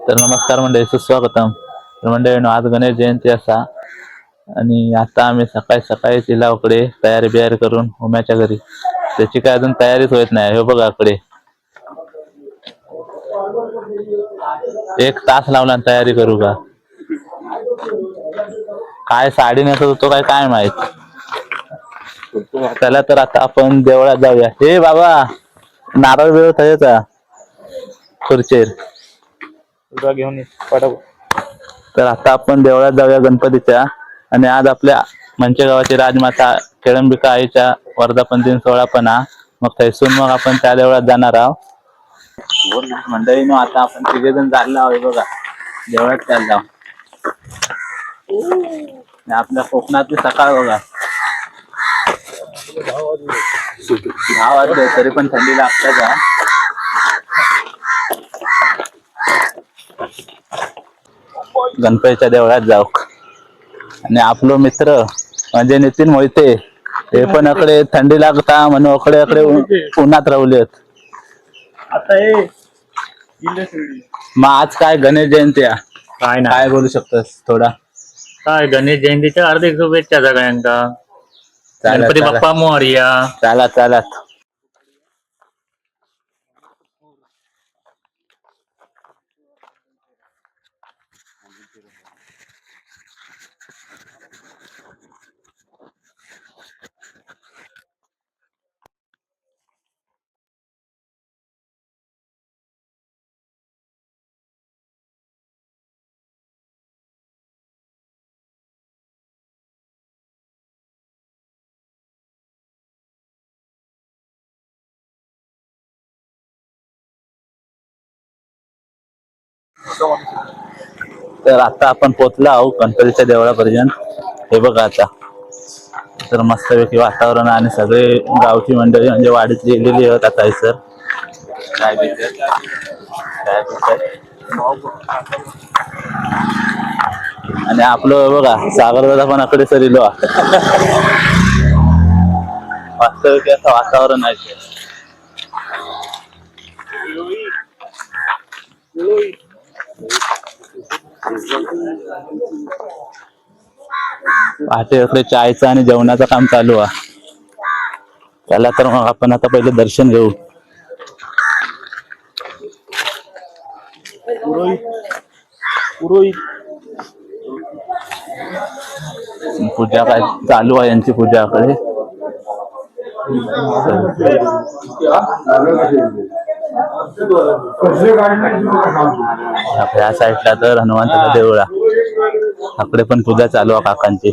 तर नमस्कार मंडळी, सुस्वागतम. तर मंडळी, आज गणेश जयंती असा आणि आता आम्ही सकाळी सकाळी तिलाकडे तयारी बियारी करून उम्याच्या घरी त्याची काय अजून तयारीच होत नाही. हे बघा कडे 1 तास लावला तयारी करू का काय साडी नेसत होतो काय काय माहित. त्याला तर आता आपण देवळात जाऊया. हे बाबा, नारळ बिळ थयचा खुर्चीर घेऊन पटाव. तर आता आपण देवळात जाऊया गणपतीच्या. आणि आज आपल्या मंचे गावाची राजमाता खेळंबिका आईच्या वर्धापन दिन सोहळा पण हा. मग थैसून मग आपण त्या देवळात जाणार आहोत. मंडळी नो आता आपण तिघे जण चाललो आहोत बघा देवळात चाललो. आपल्या कोकणातली सकाळ बघा 10 वाजले तरी पण थंडी लागते का. गणपतीच्या देवळात जाऊ. आणि आपलो मित्र म्हणजे नितीन मोहिते ते पण अकडे थंडी लागता म्हणून अकडे अकडे उन्हात राहुलेत. आता मग आज काय गणेश जयंती काय बोलू शकतोस थोडा. काय गणेश जयंतीच्या हार्दिक शुभेच्छा सगळ्यांका. गणपती बाप्पा मोरया. चला चला. तर आता आपण पोचलो आहोत गणपतीच्या देवळापर्यंत. हे बघा आता तर मस्तपैकी वातावरण आणि सगळे गावची मंडळी म्हणजे वाडीतली गेलेली आहेत आता सर. काय आणि आपलं बघा सागर दादा पण अकडे सरिलो वास्तविक असं वातावरण आहे. पहाटे इकडे चायचं आणि जेवणाचं काम चालू आहे. त्याला तर मग आपण आता पहिले दर्शन घेऊ. पूजा काय चालू आहे यांची पूजाकडे. या साईडला तर हनुमंताचा देवळा अकडे पण पूजा चालू आहे काकांची.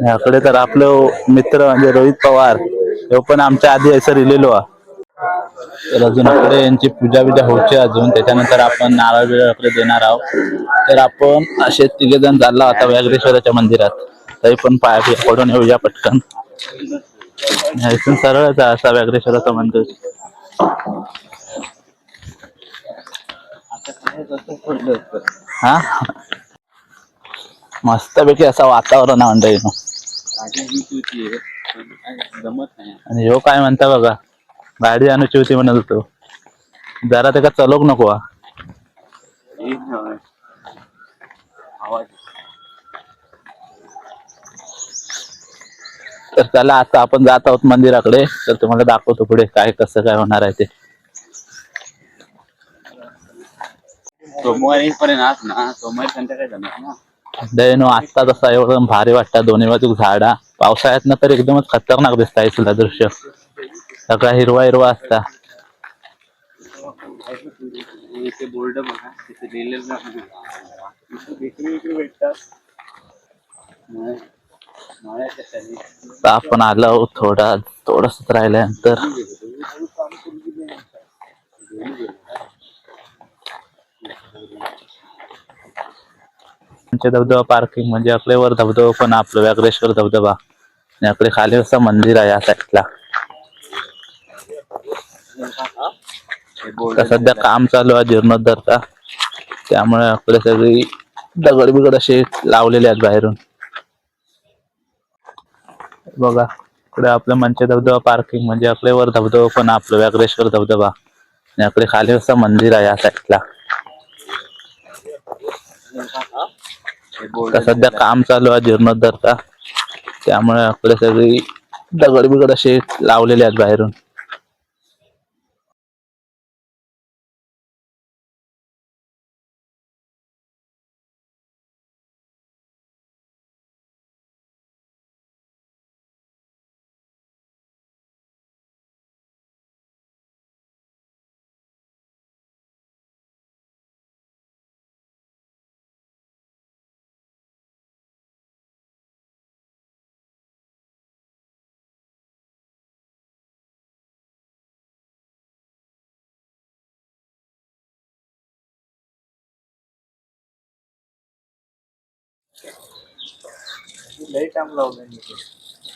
याकडे तर आपलं मित्र म्हणजे रोहित पवार तो पण आमच्या आधी असं लिहिलेलो आहे. तर अजून आपले यांची पूजा बिजा होती अजून. त्याच्यानंतर आपण नारळ बिरळ आपले देणार आहोत. तर आपण असे 3 जण चालला आता व्याघ्रेश्वराच्या मंदिरात. तरी पण पाया पडून येऊया पटकन. इथून सरळच आहे असा व्याघ्रेश्वराचं मंदिर. हा मस्तपैकी असं वातावरण आहे मंडळी. आणि ह्यो काय म्हणता बघा गाडी आणूची होती म्हणत होतो. जरा त्याला चलोक नको. तर चला आता आपण जात आहोत मंदिराकडे. तर तुम्हाला दाखवतो पुढे काय कसं काय होणार आहे ते. सोमवारी पर्यंत ना सोमवारी संध्याकाळी जाणार ना. दैनो आत्ता तसा एवढं भारी वाटतं. दोन्ही बाजू झाडा पावसाळ्यात ना तर एकदमच खतरनाक दिसत तुला दृश्य. सगळा हिरवा हिरवा असता. बोर्ड बघा तिथे लिहिलेलं भेटतात. आपण आलो थोडस राहिल्यानंतर. धबधबा पार्किंग म्हणजे आपल्या वर धबधबा पण आपलं व्याघ्रेश्वर धबधबा. आणि आपले खाली असं मंदिर आहे या साईडला. आता सध्या काम चालू आहे जीर्णोद्धारचा, त्यामुळे आपले सगळी दगड बिगड असे लावलेले आहेत बाहेरून. बघा इकडे आपलं मंचे धबधबा पार्किंग, म्हणजे आपल्या वर धबधबा पण आपलं व्याघ्रेश्वर धबधबा, आणि आपले खाली असं मंदिर आहे या साईडला. आता सध्या काम चालू आहे जीर्णोद्धारचा, त्यामुळे आपले सगळी दगड बिगड असे लावलेले आहेत बाहेरून.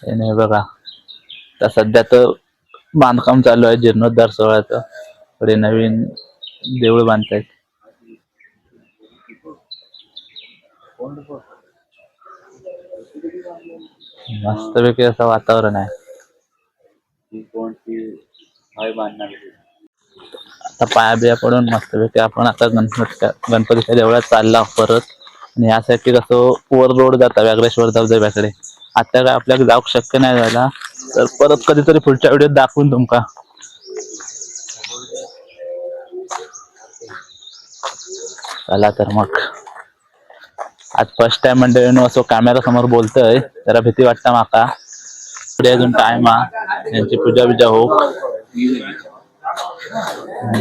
हे नाही बघा, आता सध्या तर बांधकाम चालू आहे जीर्णोद्धार सोहळ्याचं. पुढे नवीन देऊळ बांधतायत. मस्तपैकी असं वातावरण आहे. आता पाया बिया पडून मस्तपैकी आपण आता गणपतीच्या देवळात चालला परत. आणि यासाठी कसं वर रोड जाता व्याघ्रेश्वर धबधब्याकडे. आता काय आपल्याला जाऊ शक्य नाही झाला, तर परत कधीतरी पुढच्या व्हिडिओत दाखवून तुमका. चला तर मग, आज फर्स्ट टाइम मंडळींनो असं कॅमेरा समोर बोलतोय, जरा भीती वाटतं माका. पुढे अजून टाइम हा, यांची पूजा बिजा हो.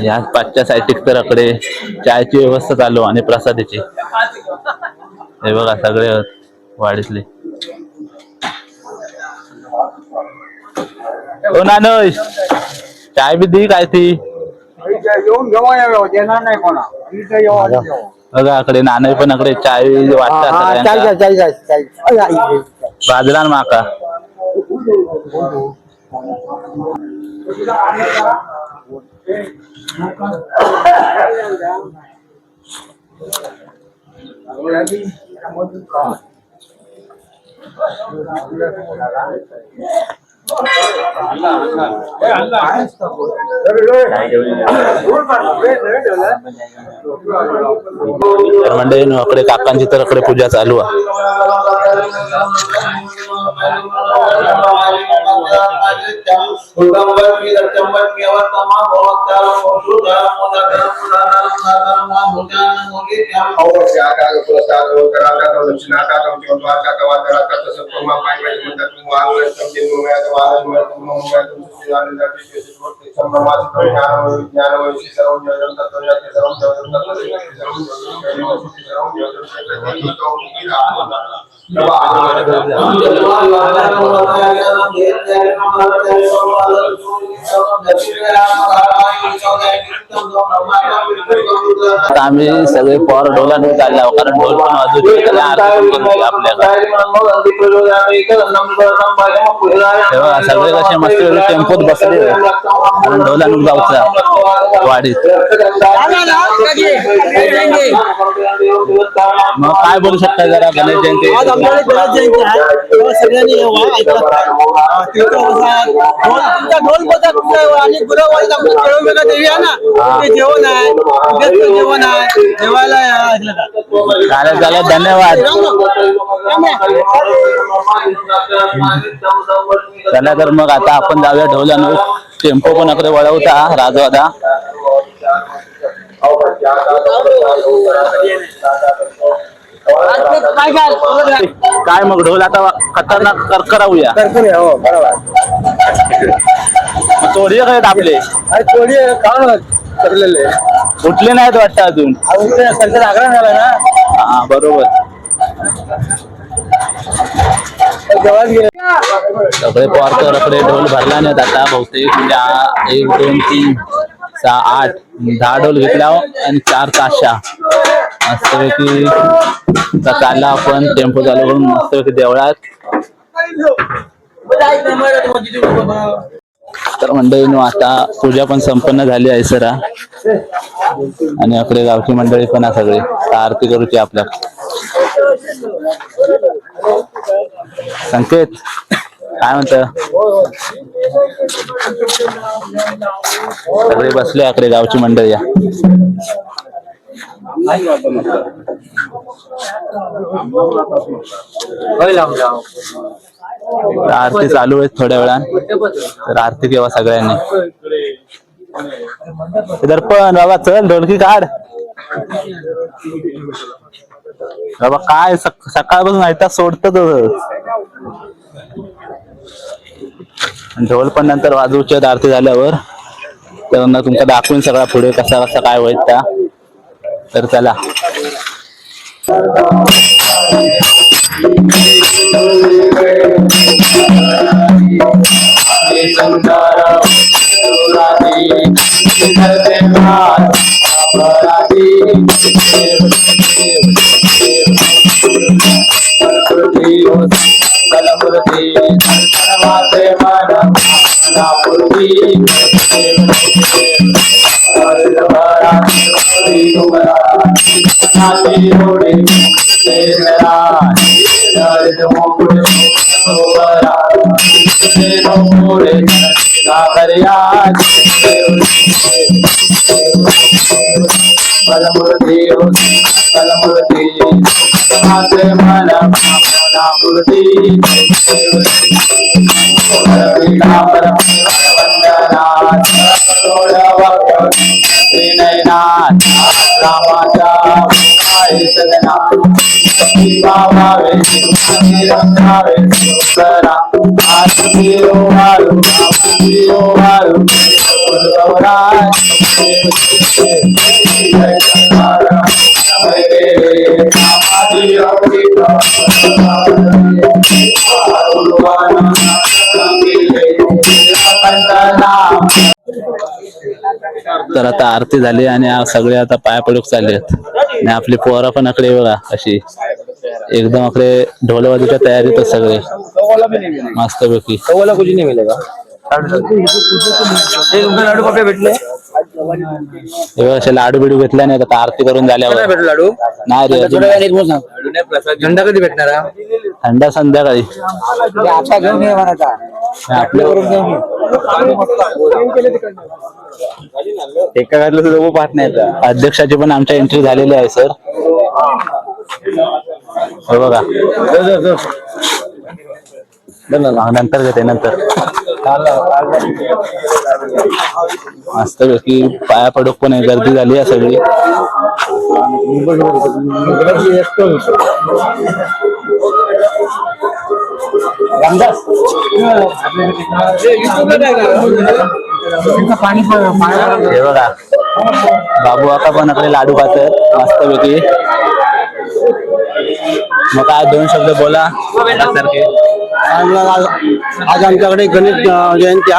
या पाचच्या साईटिक तर अकडे चायची व्यवस्था चालू आणि प्रसादाची. हे बघा सगळे वाडीतले. हो ना, चाय बी दी काय ती बघा अकडे नानय पण अकडे चाय वाटतात. बाजला माका मंडळी अकडे काकांची तर अकडे पूजा चालू आहे. आम्ही सगळे पोर ढोलाने चालला, कारण ढोल पण वाजवते आपल्याला. सगळे कसे मस्त टेम्पोत बसले, कारण ढोलाने जाऊचा वाडीत. मग काय बोलू शकता जरा गणेश जयंती? सगळ्यांनी आणि गुरु देवी आहे ना, ते जेवण आहे, जेवण आहे, जेवायला चालेल चालेल, धन्यवाद. चला तर मग आता आपण जाऊया ढोलानं. टेम्पो पण अकडे वळवता राजवादा. काय मग ढोल आता खतरनाक करकरावूया. चोरी आहेत आपले, उठले नाहीत वाटतं अजून. आग्रह झाला ना. हा बरोबर. सगळे पोरकर अकडे ढोल भरला नाहीत आता बहुतेक. म्हणजे 1 2 3 6 8 10 ढोल घेतला आणि 4 ताशा. मस्तपैकी चालला आपण टेम्पो चालू करून मस्तपैकी देवळात. तर तर मंडळींनो आता पूजा पण संपन्न झाली आहे सरा आणि आपले गावची मंडळी पण आहे सगळे आरती करूची आपल्या संकेत काय म्हणत सगळे बसले आकडे गावची मंडळी आरती चालू आहे थोड्या वेळात तर आरती केव्हा सगळ्यांनी दर्पण बाबा चल ढोलकी काढ बाबा काय सकाळपासून ऐकता सोडत ढोल पण नंतर वाजवूचे आरती झाल्यावर तर तुमचा दाखवून सगळा पुढे कसा कसा काय होईल त्या तर चला तर आता आरती झाली आणि सगळे आता पाया पडूक चाललेत आणि आपली पोरं पण अकडे बघा अशी एकदम अकडे ढोल वाजूच्या तयारीत सगळे मस्त पैकी लाडू भेटले असे लाडू बिडू घेतल्या नाही आता आरती करून झाल्यावर लाडू नाही रे थंडा कधी भेटणार थंडा संध्याकाळी आता घेऊन ये म्हणा एका घातलं सुद्धा पाहत नाही अध्यक्षाची पण आमच्या एंट्री झालेली आहे सर हो बघा नंतर घेते नंतर मस्त पैकी पाया पडूक पण आहे गर्दी झाली आहे सगळी हे बघा बाबू आका पण अकडे लाडू खातात मस्त पैकी मग काय दोन शब्द बोला सारखे आज आमच्याकडे गणेश जयंती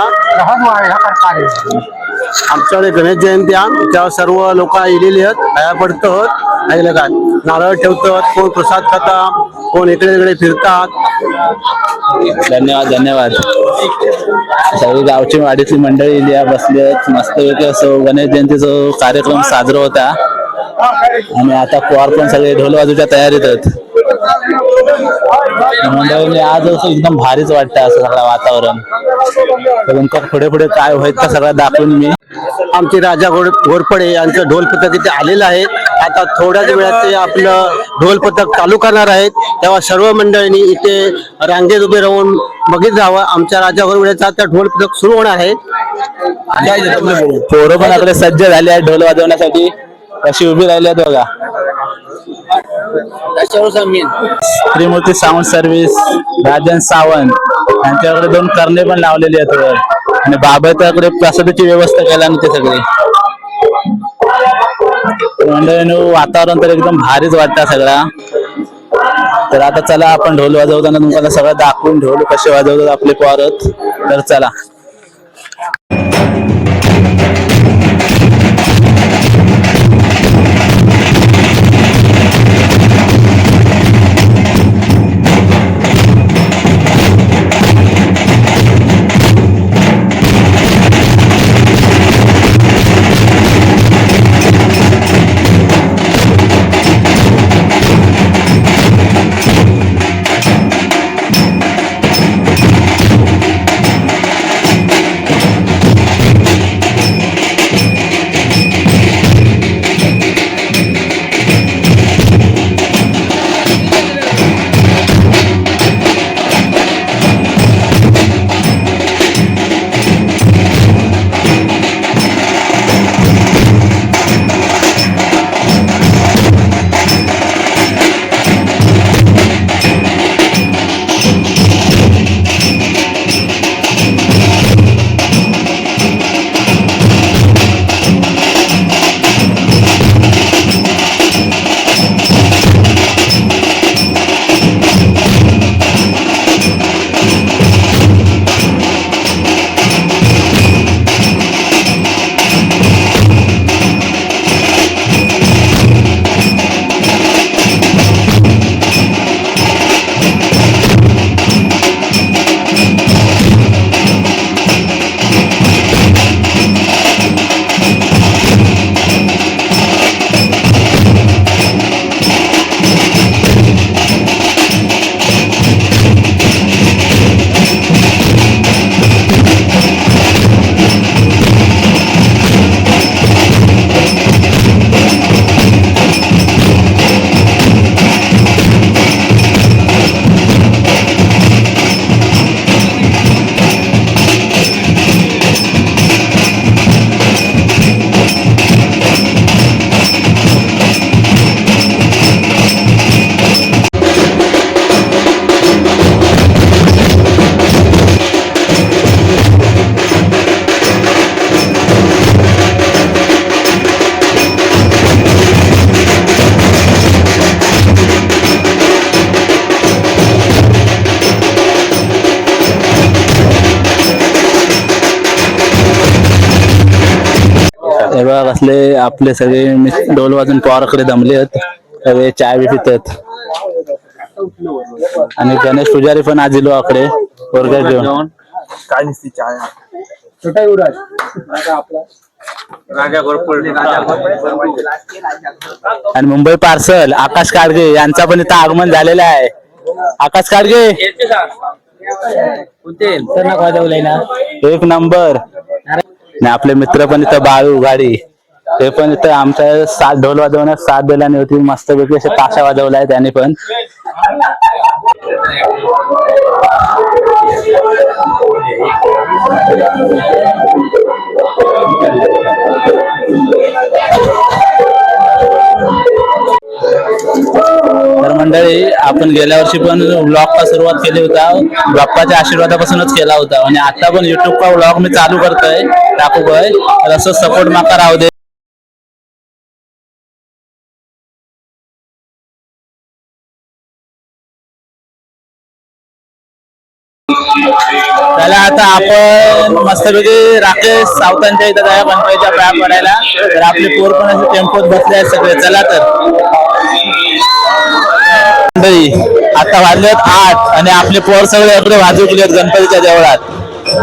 आमच्याकडे गणेश जयंती त्यावर सर्व लोक आलेली आहेत पाया पडतात ऐकलं काय नारळ ठेवतात कोण प्रसाद खाता कोण इकडे तिकडे फिरतात धन्यवाद धन्यवाद सगळी गावची वाडीतली मंडळी इलिया बसली आहेत मस्त पैकी असं गणेश जयंतीचा कार्यक्रम साजरा होता आणि आता पोर पण सगळे ढोल वाजूच्या तयारीत आहेत मंडळीने आज असं एकदम भारीच वाटतं असं सगळं वातावरण तर तुमच्या पुढे पुढे काय होईल का सगळं दाखवून मी आमचे राजा घोरपडे यांचं ढोल पथक इथे आलेलं आहे आता थोड्याच वेळात ते आपलं ढोल पथक चालू करणार आहेत तेव्हा सर्व मंडळींनी इथे रांगेत उभे राहून बघित जावं आमच्या राजा घोरपडेचा आता ढोल पथक सुरू होणार आहे पोरं पण आपले सज्ज झाले आहेत ढोल वाजवण्यासाठी कशी उभी राहिली आहेत बघा त्रिमूर्ती साऊंड सर्व्हिस राजन सावंत यांच्याकडे 2 करणे पण लावलेली आहेत वर आणि बाबाच्याकडे प्रसादाची व्यवस्था केला नाही ते सगळे मंडळींनो वातावरण तर एकदम भारीच वाटतं सगळा तर आता चला आपण ढोल वाजवताना तुम्हाला सगळं दाखवून ढोल कसे वाजवतात आपले पोरत तर चला हे बघा कसले आपले सगळे ढोल वाजून पवाराकडे जमले आहेत. सगळे चाय बी पितात आणि गणेश पुजारी पण आज इलो आकडे वर्गात घेऊन. काय दिसते चाय आणि मुंबई पार्सल आकाश काडगे यांचा पण इथं आगमन झालेलं आहे. आकाश काडगे एक नंबर. आणि आपले मित्र पण इथं बाळू गाडी ते पण इथं आमच्या साथ ढोल वाजवण्यात साथ दिल्याने होती. मस्तपैकी असे ताशा वाजवलाय त्यांनी पण. तर मंडळी आपण गेल्या वर्षी पण व्लॉगचा सुरुवात केली होता. बाप्पाच्या आशीर्वादापासूनच केला होता आणि आता पण युट्यूबचा व्लॉग मी चालू करतोय टाकूय. तर असं सपोर्ट माका राहू दे. त्याला आता आपण मस्तपैकी राकेश सावतांच्या इथं जाऊया गणपतीच्या पाया पडायला. तर आपले पोर पण असे टेम्पोत बसले आहेत सगळे. चला तर आता वाजलेत 8 आणि आपले पोर सगळे इकडे वाजूक गेलेत गणपतीच्या देवळात.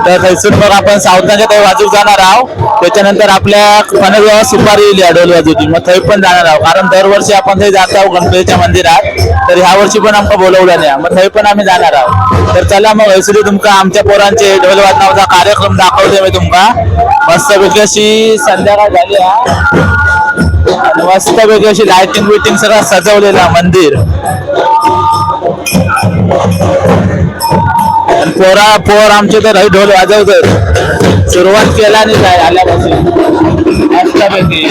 तर थैसून मग आपण सावतांच्या ते वाजूक जाणार आहोत. त्याच्यानंतर आपल्या पनवेगावात सुपारी येईल ढोल वाजूची मग थंय पण जाणार आहोत. कारण दरवर्षी आपण थंय जात आहोत गणपतीच्या मंदिरात. तर ह्या वर्षी पण आमका बोलवलं नाही मग थंय पण आम्ही जाणार आहोत. तर चला मग हैसुली तुमका आमच्या पोरांचे ढोल वाजवण्याचा कार्यक्रम दाखवते मी तुमका. मस्तपैकी अशी संध्याकाळ झाली मस्तपैकी अशी लाइटिंग बिटिंग सगळं सजवलेला मंदिर. पोर आमचे तर ढोल वाजवतात. सुरुवात केला नाही काय आल्यापासून मस्तपैकी.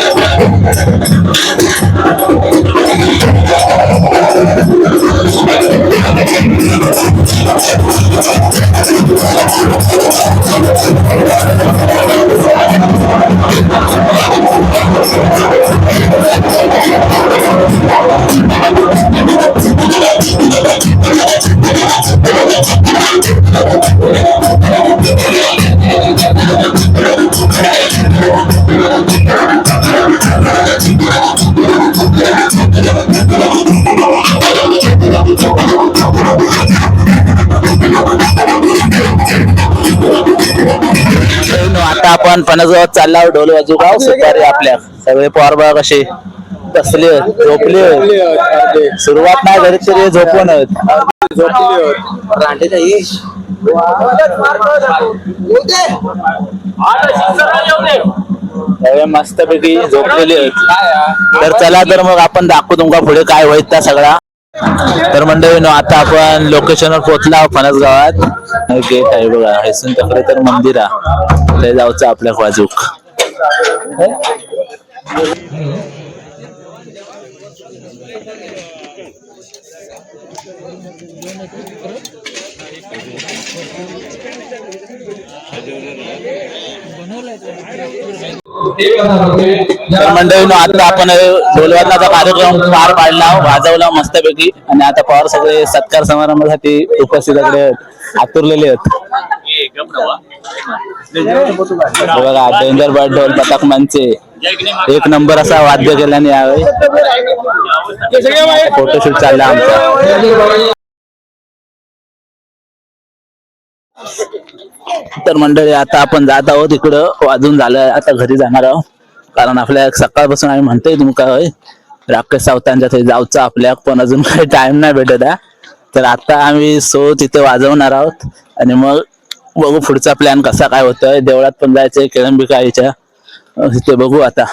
आता आपण पणसगावात चालला आहोत ढोल वाजू गाव सुपारी. आपल्या सगळे पोर बघा कसे बसले झोपले. सुरुवात नाही झाली तरी झोपून मस्तपैकी झोपलेले आहेत. तर चला तर मग आपण दाखवू तुमका पुढे काय होईल त्या सगळा. तर मंडळीनो आता आपण लोकेशनवर पोहोचला आहोत फणसगावात. गेट आहे बघा हैसून तकडे तर मंदिर आहे ते जाऊचं आपल्या वाजूक. तर मंडळीनो आता आपण ढोल वाजण्याचा कार्यक्रम पार पाडला वाजवला मस्तपैकी. आणि आता पवार सगळे सत्कार समारंभासाठी उपस्थित आतुरलेले आहेत. बघा डेंजर बर्ड ढोल पथक मंचे एक नंबर असा वाद्य केल्याने यावेळी फोटोशूट चालला आमचा. तर मंडळी आता आपण जात आहोत इकडं वाजून झालं आता घरी जाणार आहोत. कारण आपल्या सकाळपासून आम्ही म्हणतोय तुमका होय राकेश सावतांच्या ते जाऊचं आपल्या पण अजून काही टाइम नाही भेटत आहे. तर आता आम्ही तिथे वाजवणार आहोत आणि मग बघू पुढचा प्लॅन कसा काय होतोय. देवळात पण जायचंय केळंबिकाईच्या तिथे बघू आता.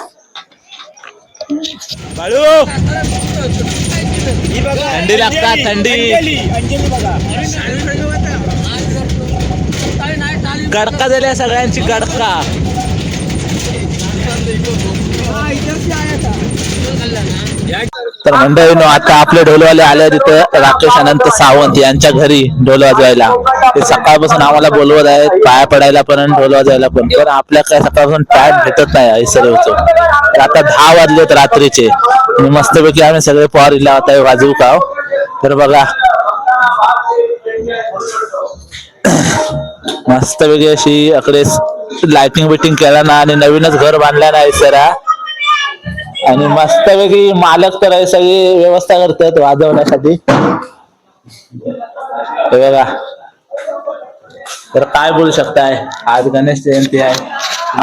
थंडी लागतात थंडी गडका झाल्या सगळ्यांची गडका. तर मंडळीनो आता आपले ढोलवाले आले तिथे राकेश अनंत सावंत यांच्या घरी ढोल वाजवायला. ते सकाळपासून आम्हाला बोलवत आहेत पाया पडायला पण ढोल वाजवायला पण. तर आपल्या काय सकाळपासून टाइम भेटत नाही सर्वच. आता 10 वाजलेत रात्रीचे आणि मस्तपैकी आम्ही सगळे पवारीला आता वाजवू का. तर बघा मस्तपैकी अशी अकडे लाइटिंग बिटिंग केला ना आणि नवीनच घर बांधल्या नाही सरा आणि मस्तपैकी मालक तर आहे सगळी व्यवस्था करतात वाजवण्यासाठी हे बघा. तर काय बोलू शकताय, आज गणेश जयंती आहे.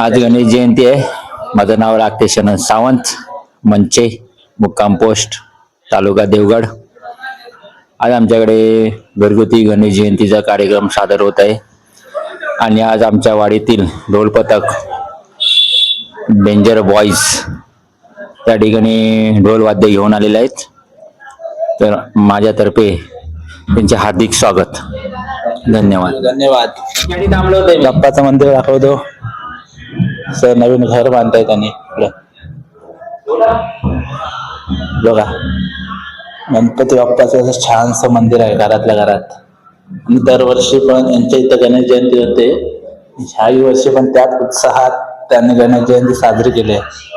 आज गणेश जयंती आहे. माझं नाव राकेश अनंत सावंत, मंचे, मुक्काम पोस्ट, तालुका देवगड. आज आमच्याकडे घरगुती गणेश जयंतीचा कार्यक्रम सादर होत आहे आणि आज आमच्या वाडीतील ढोल पथक डेंजर बॉईज त्या ठिकाणी ढोल वाद्य घेऊन आलेले आहेत. तर माझ्यातर्फे त्यांचे हार्दिक स्वागत. धन्यवाद. धन्यवाद. बाप्पाचं मंदिर दाखवतो सर. नवीन घर बांधताय त्यांनी इकडं. बघा गणपती बाप्पाचं असं छानसं मंदिर आहे घरातल्या घरात. आणि दरवर्षी पण यांच्या इथं गणेश जयंती होते. ह्याही वर्षी पण त्याच उत्साहात त्यांनी गणेश जयंती साजरी केली आहे.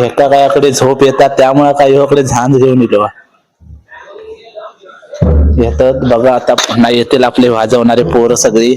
एका कायाकडे झोप येतात त्यामुळे काही ह्योकडे झांज घेऊन येतो येतात. बघा आता पुन्हा येतील आपले वाजवणारे पोरं सगळी.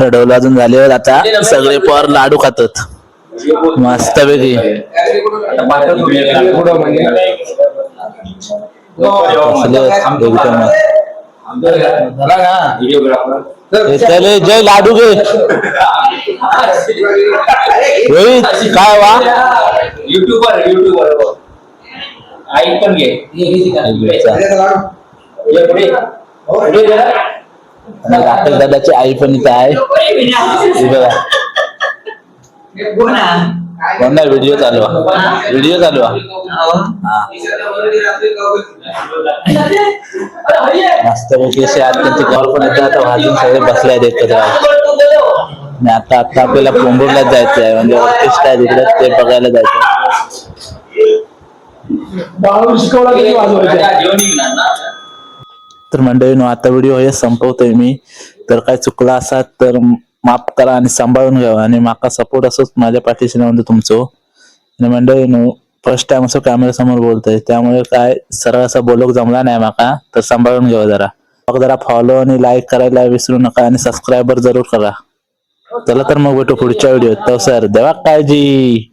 ढोल वाजून झाल्यावर आता सगळे पोर लाडू खातात मस्त पैकी. चले जय लाडू घे रोहित काय वा युट्यूबर आई पण घे राकेश दादाची आई पण इथं आहे. हे बघा. कोणता व्हिडिओ चालू आहे? व्हिडिओ चालू आहे. मस्त पैकी असे आज त्यांची कॉल पण येतात वाजून सगळे बसले आहेत एकत्र. आणि आता आपल्याला पोंबूरला जायचं आहे म्हणजे ऑर्केस्ट्रा आहे तिकडे ते बघायला जायचं. तर मंडळीनो आता व्हिडिओ हे संपवतोय मी. तर काय चुकला असा तर माफ करा आणि सांभाळून घ्यावा आणि माका सपोर्ट असोच माझ्या पाठीशी म्हणजे तुमचं. आणि मंडळीनो फर्स्ट टाइम असं कॅमेरा समोर बोलतोय त्यामुळे काय सरळ असा बोलक जमला नाही माका तर सांभाळून घ्यावा जरा. मग जरा फॉलो आणि लाईक करायला विसरू नका आणि सबस्क्रायबर जरूर करा. चला तर मग भेटू पुढच्या व्हिडिओत. तर सर देवा काळजी.